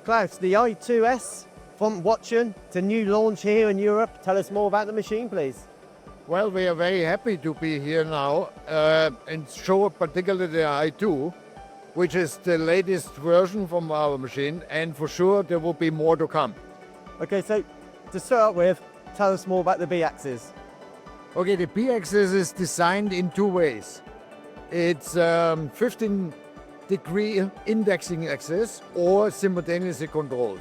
Klaus, the i2S from Hwacheon, it's a new launch here in Europe. Tell us more about the machine, please. Well, we are very happy to be here now and show particularly the i2, which is the latest version from our machine, and for sure there will be more to come. Okay, so to start with, tell us more about the B-axis. Okay, the B-axis is designed in two ways. It's 15-degree indexing axis or simultaneously controlled.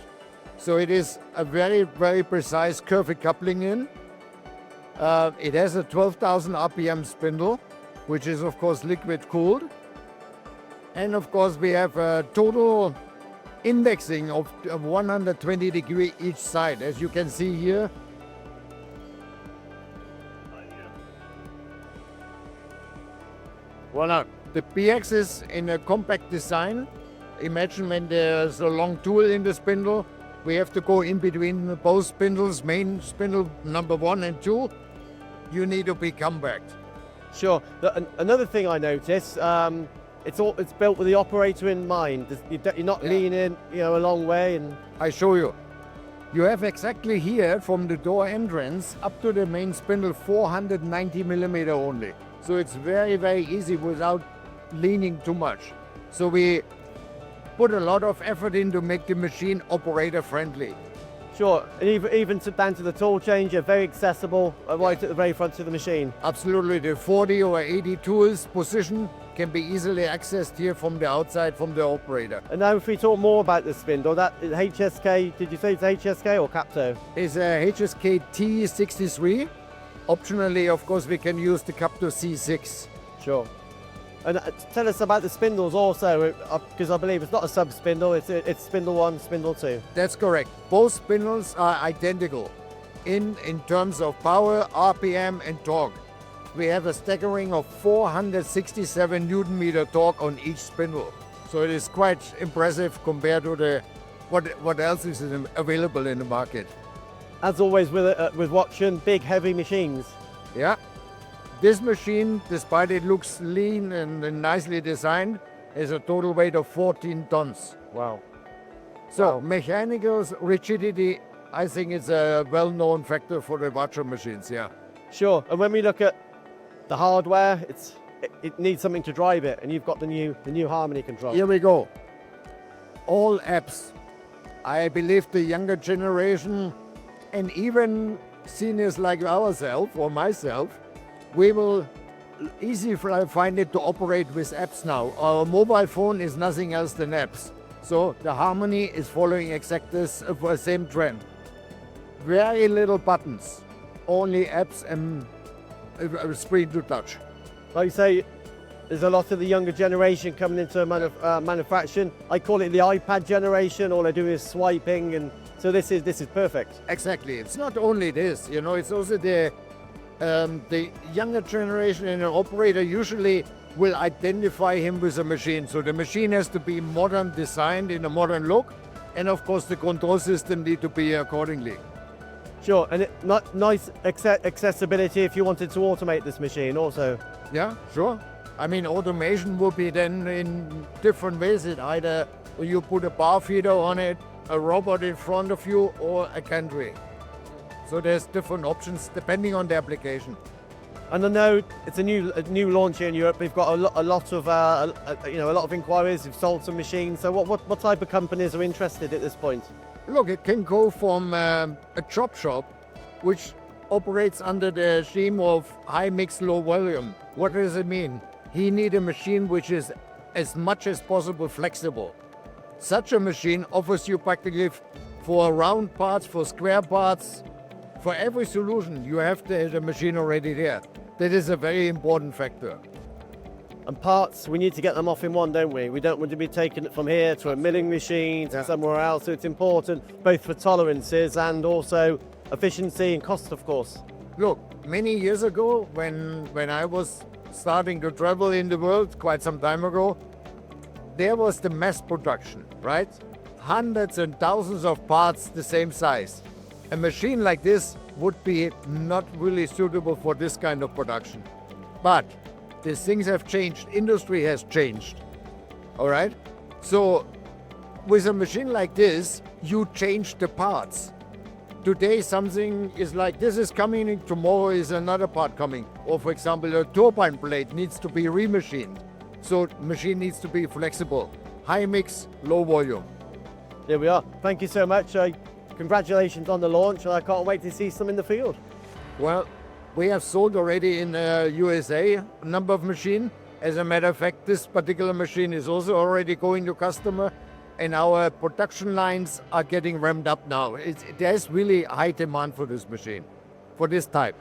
So it is a very, very precise curved coupling in. It has a 12,000 RPM spindle, which is of course liquid cooled. And of course we have a total indexing of 120 degree each side, as you can see here. Voila. The B-axis in a compact design. Imagine when there's a long tool in the spindle, we have to go in between both spindles, main spindle number 1 and 2. You need to be compact. Sure. Another thing I noticed, it's built with the operator in mind. You're not leaning, a long way. And I show you. You have exactly here from the door entrance up to the main spindle 490 millimeter only. So it's very, very easy without leaning too much. So we put a lot of effort in to make the machine operator friendly. Sure, and even down to the tool changer, very accessible, right at the very front of the machine. Absolutely, the 40 or 80 tools position can be easily accessed here from the outside, from the operator. And now if we talk more about the spindle, that is HSK, did you say it's HSK or Capto? It's a HSK T63. Optionally, of course, we can use the Capto C6. Sure. And tell us about the spindles also, because I believe it's not a sub-spindle, it's spindle 1, spindle 2. That's correct. Both spindles are identical in terms of power, RPM and torque. We have a staggering of 467 Newton meter torque on each spindle. So it is quite impressive compared to what else is available in the market. As always with Hwacheon, big heavy machines. Yeah. This machine, despite it looks lean and nicely designed, has a total weight of 14 tons. Wow. So mechanical rigidity, I think it's a well-known factor for the Hwacheon machines, yeah. Sure, and when we look at the hardware, it needs something to drive it, and you've got the new Harmony control. Here we go. All apps. I believe the younger generation and even seniors like ourselves or myself, we will easily find it to operate with apps now. Our mobile phone is nothing else than apps. So the Harmony is following exactly the same trend. Very little buttons, only apps and a screen to touch. Like you say, there's a lot of the younger generation coming into manufacturing. I call it the iPad generation. All they do is swiping, and so this is perfect. Exactly. It's not only this, it's also the younger generation and an operator usually will identify him with a machine. So the machine has to be modern designed in a modern look, and of course the control system need to be accordingly. Sure, and nice accessibility if you wanted to automate this machine also. Yeah, sure. I mean, automation will be then in different ways. It either you put a bar feeder on it, a robot in front of you, or a gantry. So there's different options depending on the application. And I know it's a new launch here in Europe. We've got a lot of inquiries. We've sold some machines. So what type of companies are interested at this point? Look, it can go from a chop shop, which operates under the scheme of high mix, low volume. What does it mean? He needs a machine which is as much as possible flexible. Such a machine offers you practically for round parts, for square parts, for every solution, you have the machine already there. That is a very important factor. And parts, we need to get them off in one, don't we? We don't want to be taking it from here to a milling machine to somewhere else. So it's important both for tolerances and also efficiency and cost, of course. Look, many years ago, when I was starting to travel in the world quite some time ago, there was the mass production, right? Hundreds and thousands of parts the same size. A machine like this would be not really suitable for this kind of production. But these things have changed. Industry has changed. All right? So with a machine like this, you change the parts. Today something is like this is coming, tomorrow is another part coming. Or for example, a turbine blade needs to be remachined. So machine needs to be flexible. High mix, low volume. Here we are. Thank you so much. Congratulations on the launch, and I can't wait to see some in the field. Well, we have sold already in USA a number of machines. As a matter of fact, this particular machine is also already going to customer, and our production lines are getting ramped up now. There's really high demand for this machine, for this type.